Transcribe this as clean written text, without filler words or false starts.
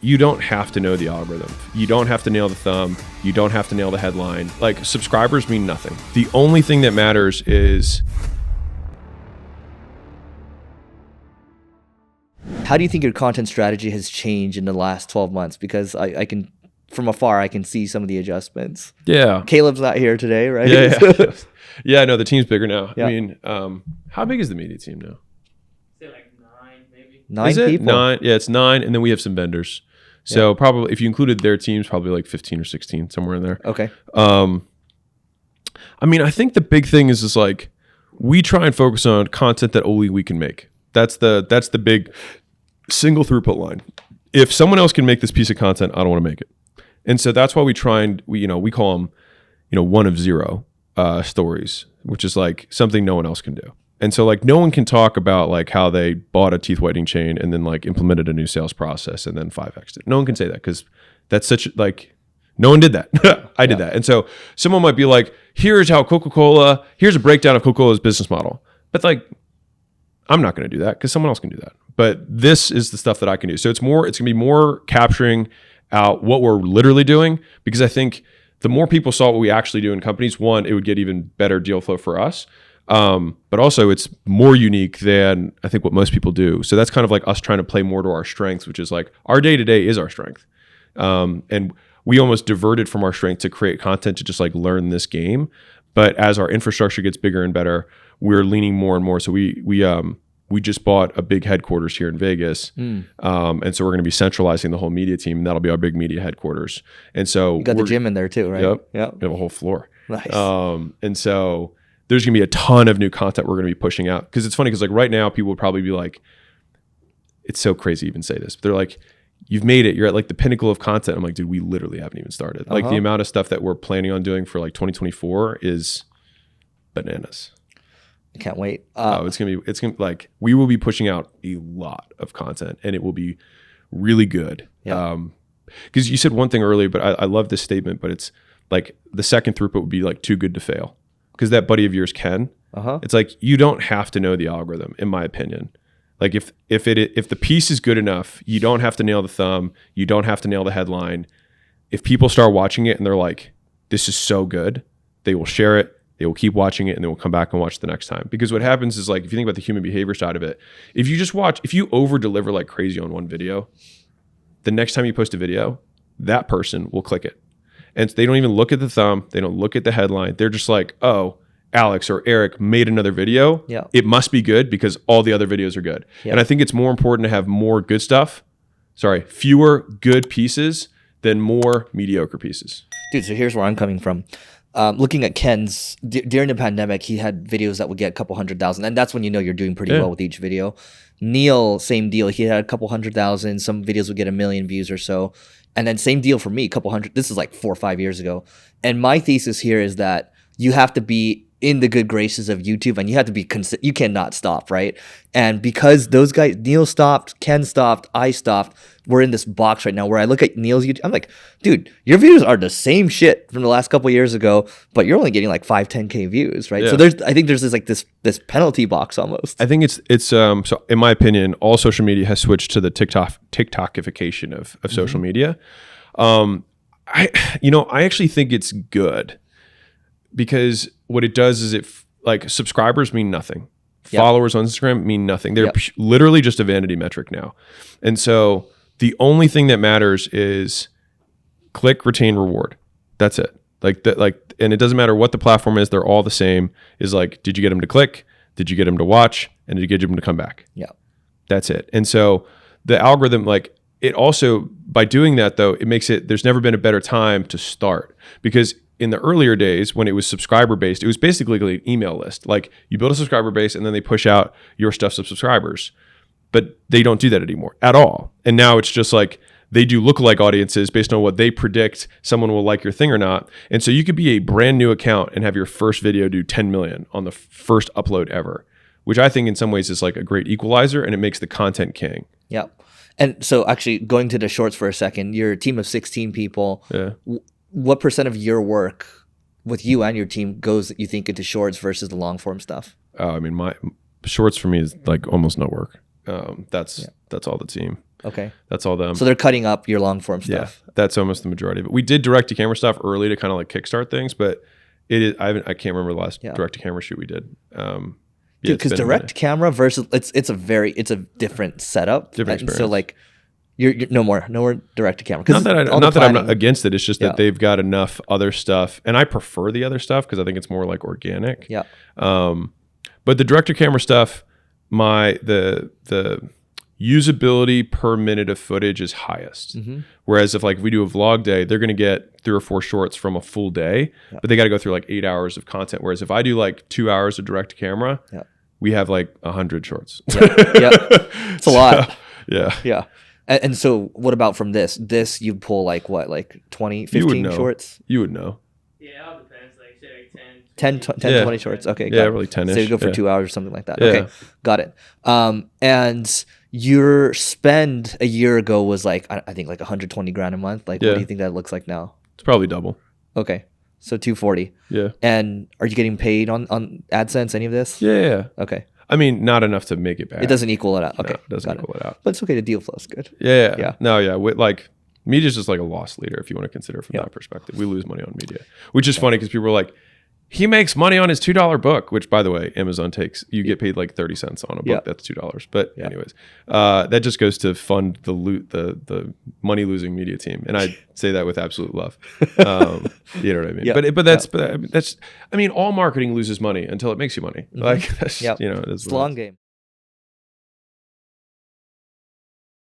you don't have to know the algorithm. You don't have to nail the thumb. You don't have to nail the headline. Like, subscribers mean nothing. The only thing that matters is... How do you think your content strategy has changed in the last 12 months? Because I can, from afar, I can see some of the adjustments. Yeah. Caleb's not here today, right? Yeah. Yeah, no, the team's bigger now. Yeah. I mean, how big is the media team now? Say like 9 maybe. 9 is it? people? 9? Yeah, it's 9, and then we have some vendors. So probably, if you included their teams, probably like 15 or 16, somewhere in there. Okay. I mean, I think the big thing is like, we try and focus on content that only we can make. That's the big single throughput line. If someone else can make this piece of content, I don't want to make it. And so that's why we try and we call them, 1 of 0 stories, which is like something no one else can do. And so like no one can talk about like how they bought a teeth whitening chain and then like implemented a new sales process and then 5x'd it. No one can say that because that's such like, no one did that. I did that. And so someone might be like, here's how here's a breakdown of Coca-Cola's business model. But like, I'm not going to do that because someone else can do that. But this is the stuff that I can do. So it's going to be more capturing out what we're literally doing, because I think the more people saw what we actually do in companies, one, it would get even better deal flow for us. But also it's more unique than I think what most people do. So that's kind of like us trying to play more to our strengths, which is like our day-to-day is our strength. And we almost diverted from our strength to create content to just like learn this game. But as our infrastructure gets bigger and better, we're leaning more and more. So we just bought a big headquarters here in Vegas. And so we're going to be centralizing the whole media team, and that'll be our big media headquarters. And so You got the gym in there too, right? Yep. Yep. We have a whole floor. Nice. And so there's going to be a ton of new content we're going to be pushing out. Because it's funny, because like right now people would probably be like, it's so crazy to even say this, but they're like, you've made it. You're at like the pinnacle of content. I'm like, dude, we literally haven't even started. Like the amount of stuff that we're planning on doing for like 2024 is bananas. I can't wait. It's gonna be like, we will be pushing out a lot of content, and it will be really good. Yeah. Because you said one thing earlier, but I love this statement, but it's like the second throughput would be like too good to fail, because that buddy of yours can. It's like, you don't have to know the algorithm, in my opinion. Like if the piece is good enough, you don't have to nail the thumb, you don't have to nail the headline. If people start watching it and they're like, this is so good, they will share it. They will keep watching it, and they will come back and watch the next time. Because what happens is, like, if you think about the human behavior side of it, if you over deliver like crazy on one video, the next time you post a video, that person will click it. And they don't even look at the thumb. They don't look at the headline. They're just like, oh, Alex or Eric made another video. Yeah. It must be good because all the other videos are good. Yeah. And I think it's more important to have fewer good pieces than more mediocre pieces. Dude, so here's where I'm coming from. Looking at Ken's, during the pandemic, he had videos that would get a couple 100,000. And that's when you know you're doing pretty well with each video. Neil, same deal. He had a couple 100,000. Some videos would get 1 million views or so. And then same deal for me, a couple hundred. This is like 4 or 5 years ago. And my thesis here is that you have to be in the good graces of YouTube, and you have to be you cannot stop, right? And because those guys, Neil stopped, Ken stopped, I stopped, we're in this box right now where I look at Neil's YouTube, I'm like, dude, your videos are the same shit from the last couple of years ago, but you're only getting like 5-10K views, right? Yeah. So I think there's this penalty box almost. I think it's so in my opinion, all social media has switched to the TikTokification of social media. I actually think it's good, because what it does is like subscribers mean nothing. Yep. Followers on Instagram mean nothing. They're literally just a vanity metric now. And so the only thing that matters is click, retain, reward. That's it. And it doesn't matter what the platform is, they're all the same. Is like, did you get them to click? Did you get them to watch? And did you get them to come back? Yeah. That's it. And so the algorithm, like, it also, by doing that though, it makes it, there's never been a better time to start, because in the earlier days when it was subscriber based, it was basically like an email list. Like, you build a subscriber base and then they push out your stuff to subscribers, but they don't do that anymore at all. And now it's just like, they do lookalike audiences based on what they predict someone will like your thing or not. And so you could be a brand new account and have your first video do 10 million on the first upload ever, which I think in some ways is like a great equalizer, and it makes the content king. Yeah. And so actually going to the shorts for a second, you're a team of 16 people. Yeah. What % of your work with you and your team goes, you think, into shorts versus the long form stuff? I mean, my shorts for me is like almost no work. That's all the team. Okay. That's all them. So they're cutting up your long form Yeah, stuff. that's almost the majority of it. We did direct to camera stuff early to kind of like kickstart things, but it is. I can't remember the last direct to camera shoot we did. Because direct camera versus it's a different setup. Different and experience. so like you're no more direct to camera. Not that I'm not against it. It's just that they've got enough other stuff, and I prefer the other stuff because I think it's more like organic. Yeah. But the direct to camera stuff, the usability per minute of footage is highest. Whereas if like we do a vlog day, they're going to get 3 or 4 shorts from a full day, but they got to go through like 8 hours of content. Whereas if I do like 2 hours of direct to camera, we have like 100 shorts. It's a lot. Yeah. And so what about from this? This you'd pull like what, like 20, 15 shorts? You would know. Yeah, it all depends. Like, say like 10, 20 shorts. Okay. Yeah, really 10-ish. So you go for 2 hours or something like that. Yeah. Okay. Got it. And your spend a year ago was like, I think like 120 grand a month. Like, what do you think that looks like now? It's probably double. Okay. So 240. Yeah. And are you getting paid on AdSense, any of this? Yeah. Okay. I mean, not enough to make it bad. It doesn't equal it out. Okay. No, it doesn't equal it out. But it's okay. The deal flow is good. Yeah. No, yeah. Like, media's just like a loss leader if you want to consider it from that perspective. We lose money on media, which is funny because people are like, he makes money on his $2 book, which by the way, Amazon takes, you get paid like 30 cents on a book. That's $2. But anyways, that just goes to fund the money losing media team. And I say that with absolute love. You know what I mean? But that's, I mean, all marketing loses money until it makes you money. Like that's, you know, it's a long game.